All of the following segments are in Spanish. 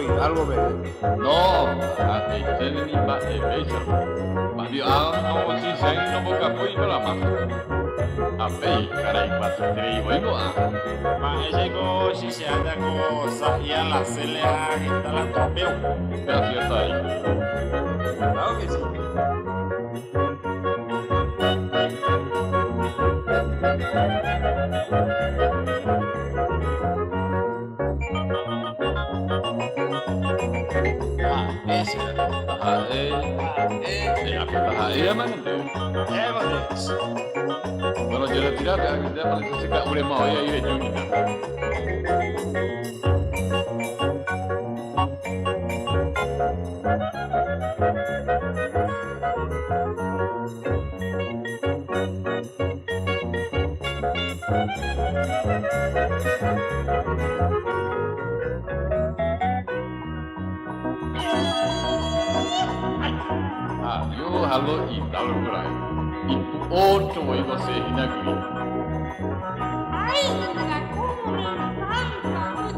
y algo verde. No, ini Mbak Ebeser. Mbak di ano si Zeng no boka po ito lamang. Ape, caray, patri, bueno, Ma ese ko si se anda ko sa iya la se le ha está la tropeo. gracias ahí. Claro que sí. Ma ese. Apa tahae man ente. Evodes. Bueno, yo le tiraba, ya parece que ure mau ya ire junita. Yo halo italo kurai. Ipu ocho igo se hinaguri. Ay, no me la como, me encanta, muy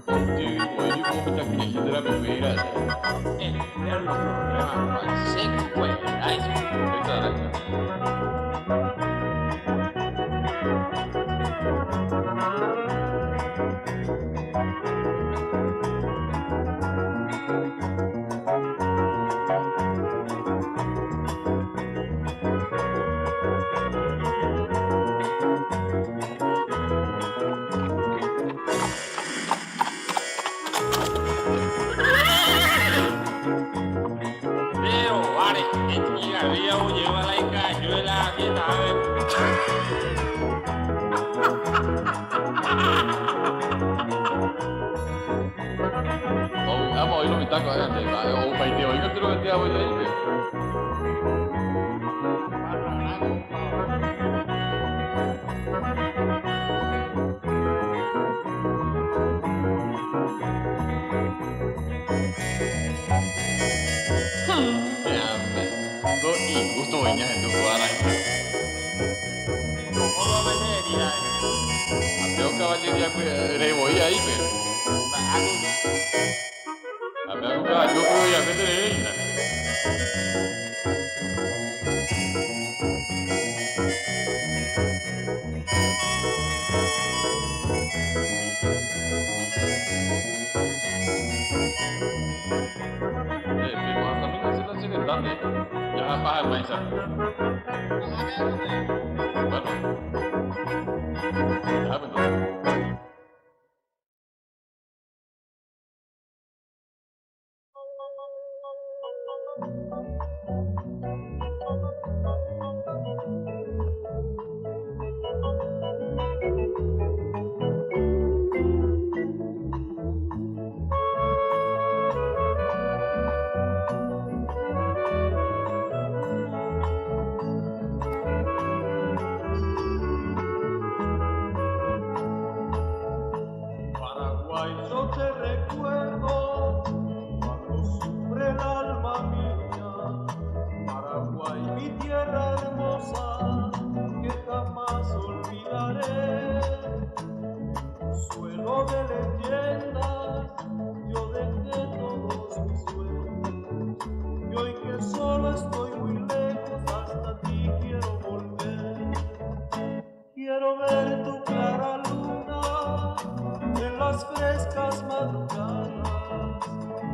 Contigo, yo como ta que hidra me veira. El eterno problema con el sexo, pues. Ay, pero vale, que llega había o lleva la cachuela que sabe. Oh, amo hoy lo mitad con ante, o paite hoy que te lo metía hoy ahí. Có ý của tôi nha, tôi qua đây. ¿Cómo me sería? Abbiamo cavalleria qui, revo io ahí, pero. Abbiamo cavallo qui a vedere. Pero hasta mí no se la sigue dando. Ya baja el maíz. Bueno. Ya, pues. Paraguay, yo te recuerdo cuando sufre el alma mía. Paraguay, mi tierra hermosa, que jamás olvidaré. Suelo de leyendas, yo dejé todos mis sueños. Y hoy que solo estoy muy lejos, hasta ti quiero volver. Quiero ver tu clara luna en las frescas madrugadas,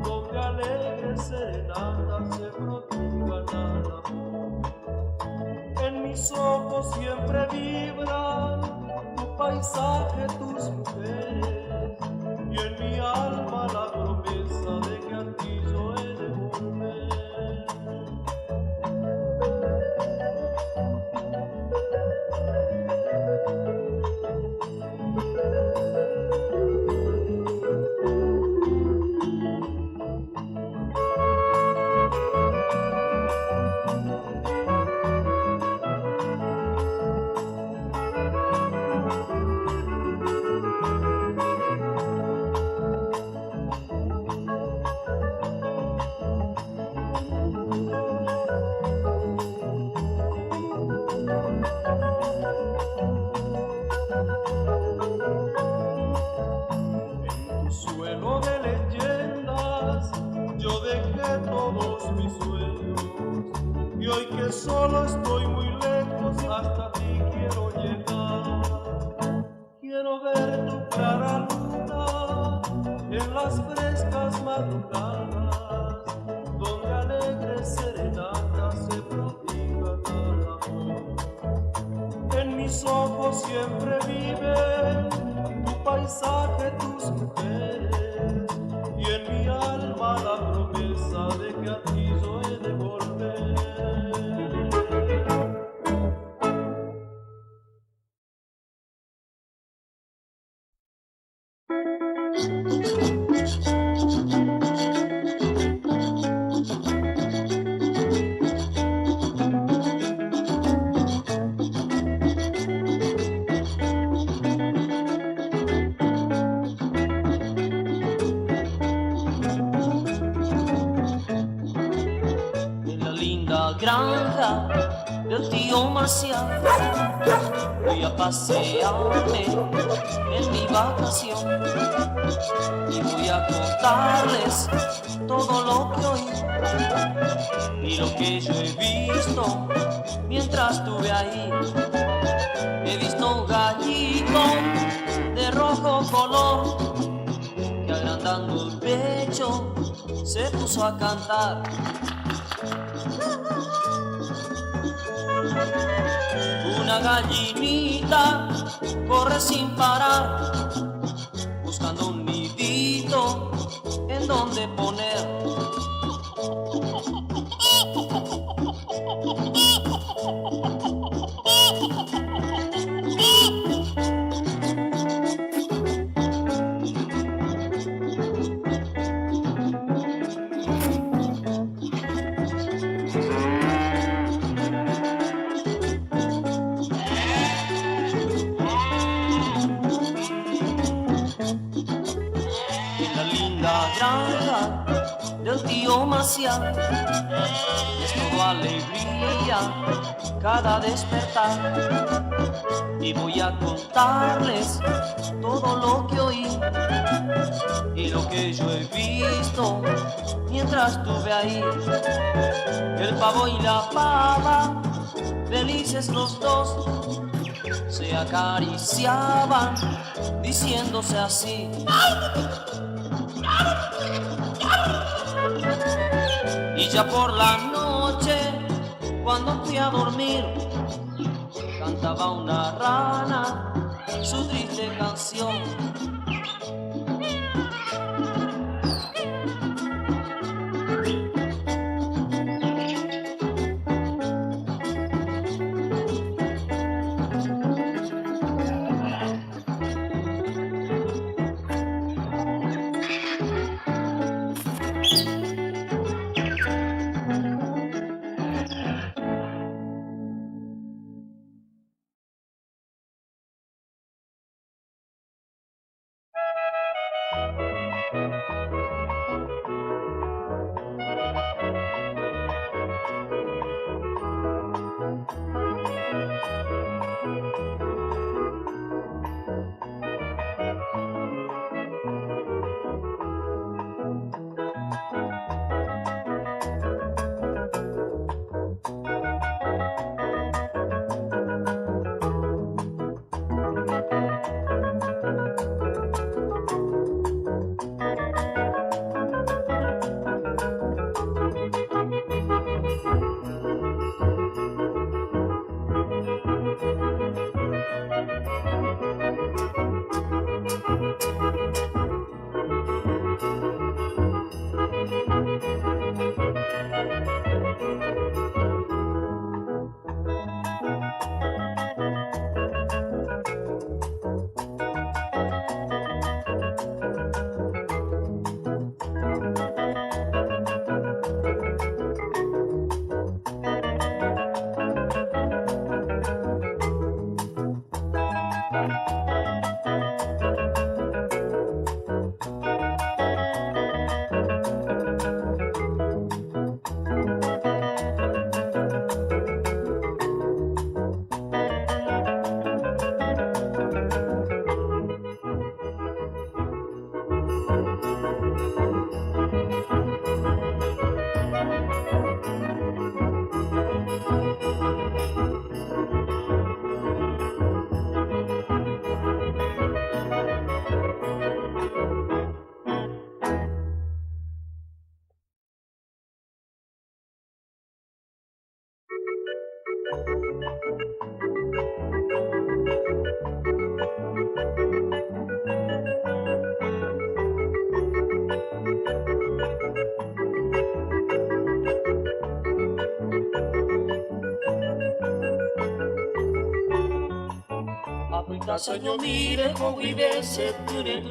donde alegres serenatas se prodigan al amor. En mis ojos siempre vibran tu paisaje, tus mujeres, y en mi alma la promesa de que a ti yo he de volver. que solo estoy muy lejos, hasta ti quiero llegar. Quiero ver tu clara luna en las frescas madrugadas, donde alegre serenata se prodiga cada amor. En mis ojos siempre vive tu paisaje, tus mujeres, y en mi alma la promesa de que a ti yo he de volver. Granja del tío Marcial, voy a pasearme en mi vacación y voy a contarles todo lo que oí y lo que yo he visto mientras estuve ahí. He visto un gallito de rojo color que agrandando el pecho se puso a cantar. Una gallinita corre sin parar, buscando un nidito en donde poner. Granja del tío Marcial es todo alegría cada despertar y voy a contarles todo lo que oí y lo que yo he visto mientras estuve ahí. El pavo y la pava, felices los dos, se acariciaban diciéndose así. Y ya por la noche, cuando fui a dormir, cantaba una rana su triste canción. Apuntasanyo mire ko vive tunen.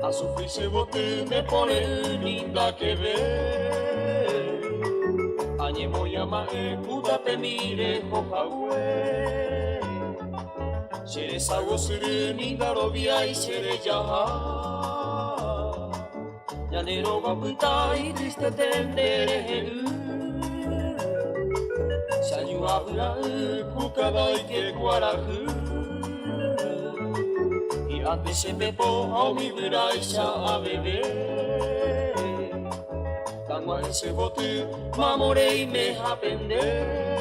A sufrir se bote me pone linda que ver. Añe moyama kuda te mire hojawe. Shere sago suru ninda robia y shere yaha. Llanero va puntai triste tendereru. Sanyu abra kukadai ke guarahu. Y antes se me po mi braisa a beber. Tango ese bote mamore y me apende.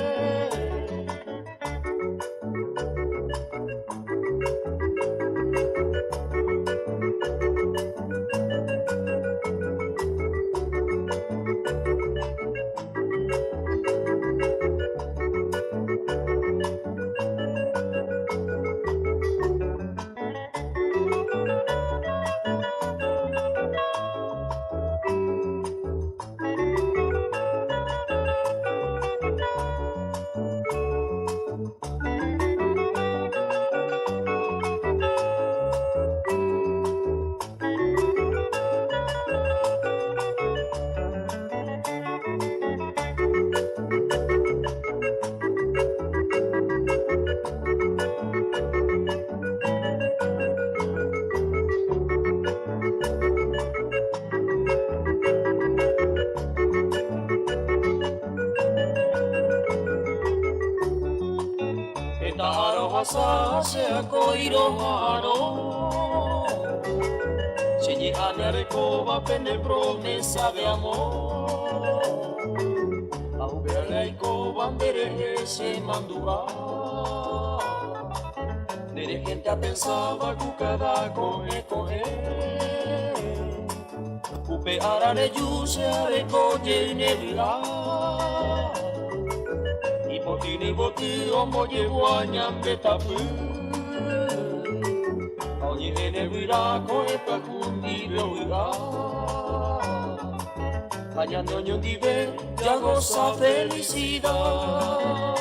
Se koiro haro Chenye anareko va pene promesa de amor Au berreiko bandere se mandua Nere gente a pensaba kukada koe Upe arare yuse areko yenebila Botini boti omo llevo a ñambe tapu Oye ene vira koe pakundi loiga Allá ñoño dive ya goza felicidad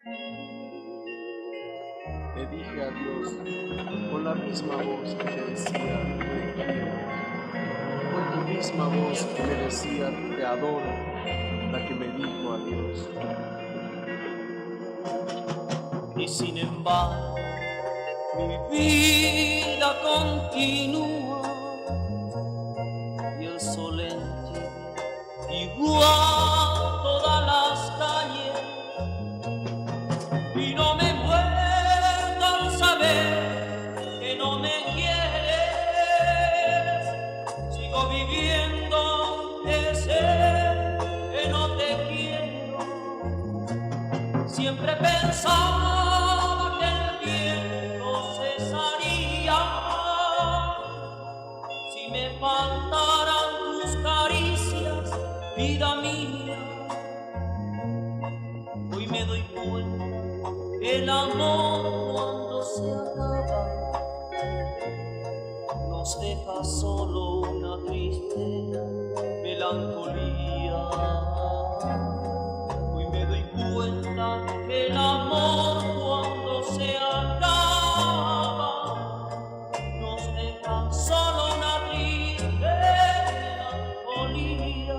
Le dije adiós con la misma voz que te decía te quiero, con tu misma voz que me decía te adoro, la que me dijo adiós. Y sin embargo, mi vida continúa y el sol en ti igual todas las calles. Y no me muero al saber que no me quieres. Sigo viviendo ese que no te quiero. Siempre pensaba que el viento cesaría si me faltaran tus caricias, vida mía. Hoy me doy cuenta, el amor cuando se acaba nos deja solo una triste melancolía. Hoy me doy cuenta que el amor cuando se acaba nos deja solo una triste melancolía.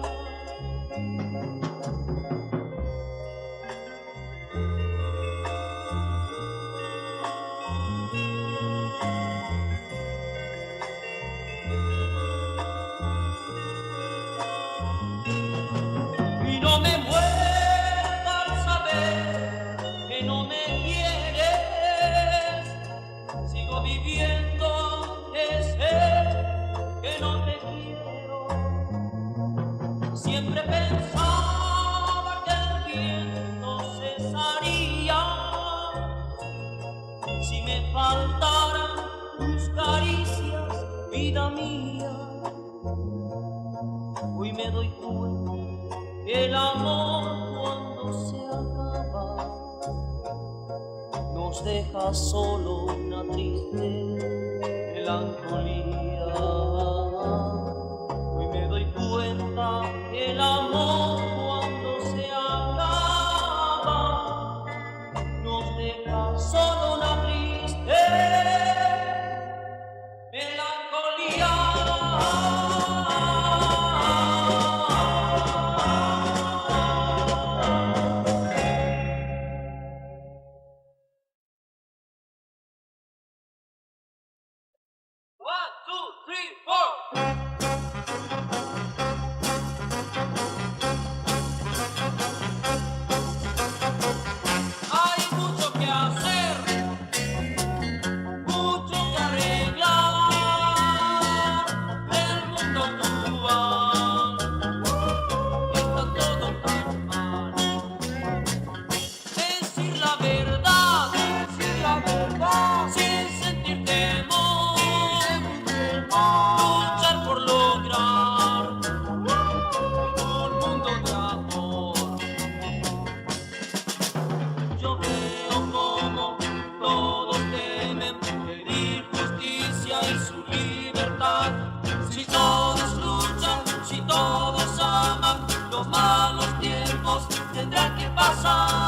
Y no me muero al saber que no me quieres. Sigo viviendo ese que no te quiero. Siempre pensaba que el viento cesaría si me faltaran tus caricias, vida mía. Hoy me doy cuenta, el amor cuando se acaba nos deja solo una triste melancolía. Hoy me doy cuenta que el amor cuando se acaba nos deja solo una triste melancolía. One, two, three, four. Hay mucho que hacer, mucho que arreglar. El mundo actual está todo tan mal. Decir la verdad, sin sentir temor. Luchar por lograr un mundo de amor. Yo veo como todos temen pedir justicia y su libertad. Si todos luchan, si todos aman, los malos tiempos tendrán que pasar.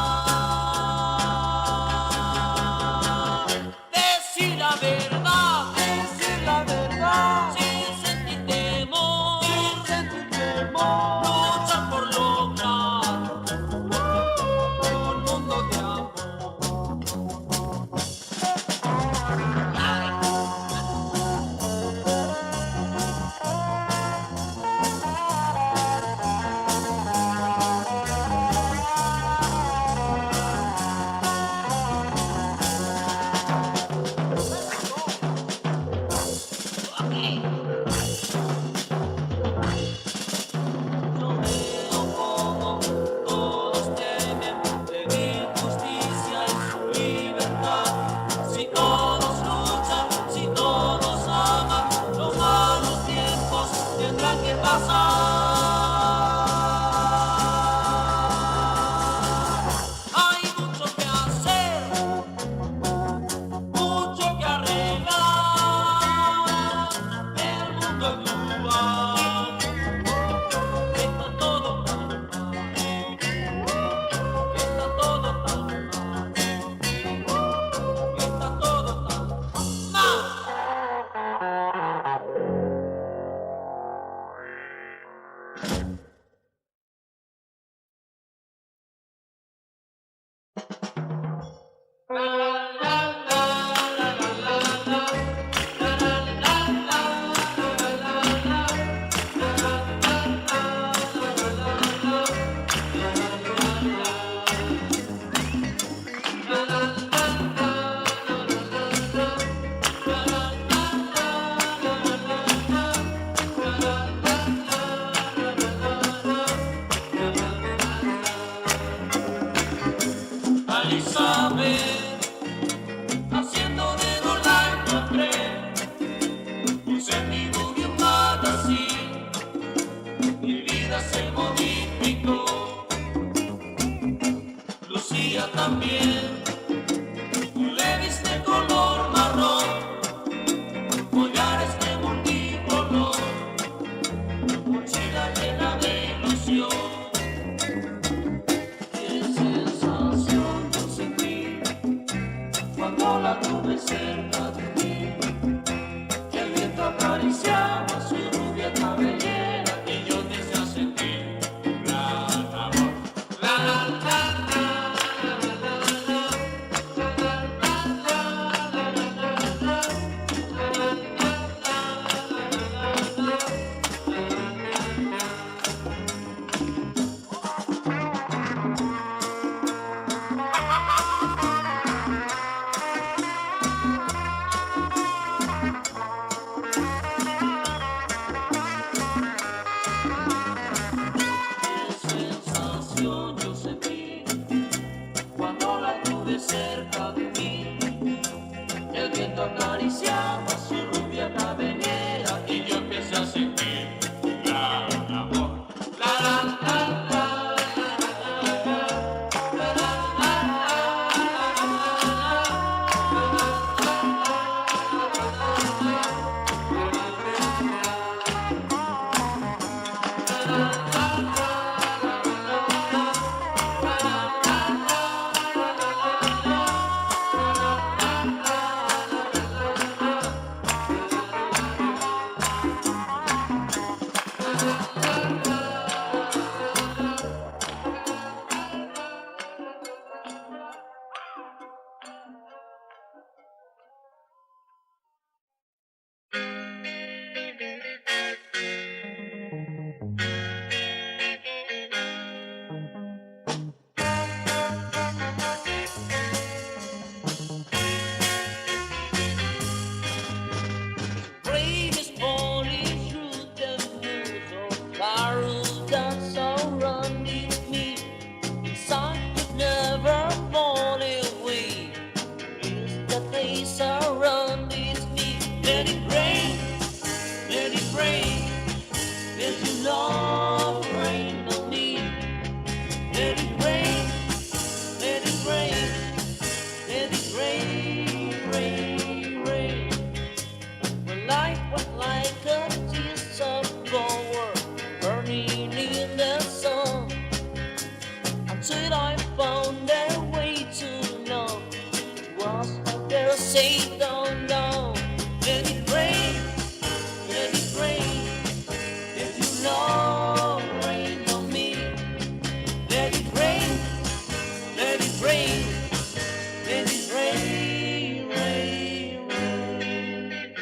Decir la verdad, sin sentir temor, luchar por lograr un mundo de amor. Yo veo como todos temen pedir justicia y su libertad. Si todos luchan, si todos aman, los malos tiempos tendrán que pasar. Hay mucho que hacer, mucho que arreglar. El mundo es dual, está todo tan mal, está todo tan mal. vida se modificó. Lucía también, levis de color marrón, collares de multicolor, mochila llena de ilusión. Qué sensación yo sentí cuando la tuve cerca de mí. El viento acariciaba su rubia cabellera y yo empecé a sentir gran amor. La la la cuando la tuve cerca de mí. El viento acariciaba su rubia cabellera y yo empecé a sentir gran amor. La la la la. Rain is falling through the woods of carols that surrounding me. Sun could never fall away. It's the day surrounding me. Let it rain, let it rain. Let your love rain on me. Let it rain, let it rain. Let it rain, rain, rain. When life was like a piece of gold burning in the sun, until I found a way to know was there a say don't know. Let it rain, let it rain. If you love rain on me, let it rain, let it rain. Let it rain, rain, rain.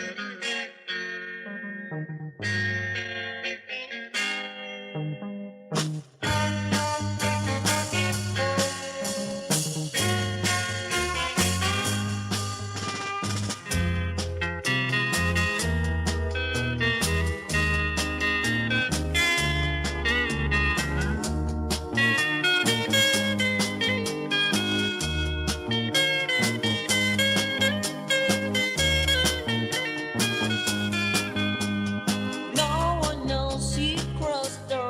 No one knows he crossed the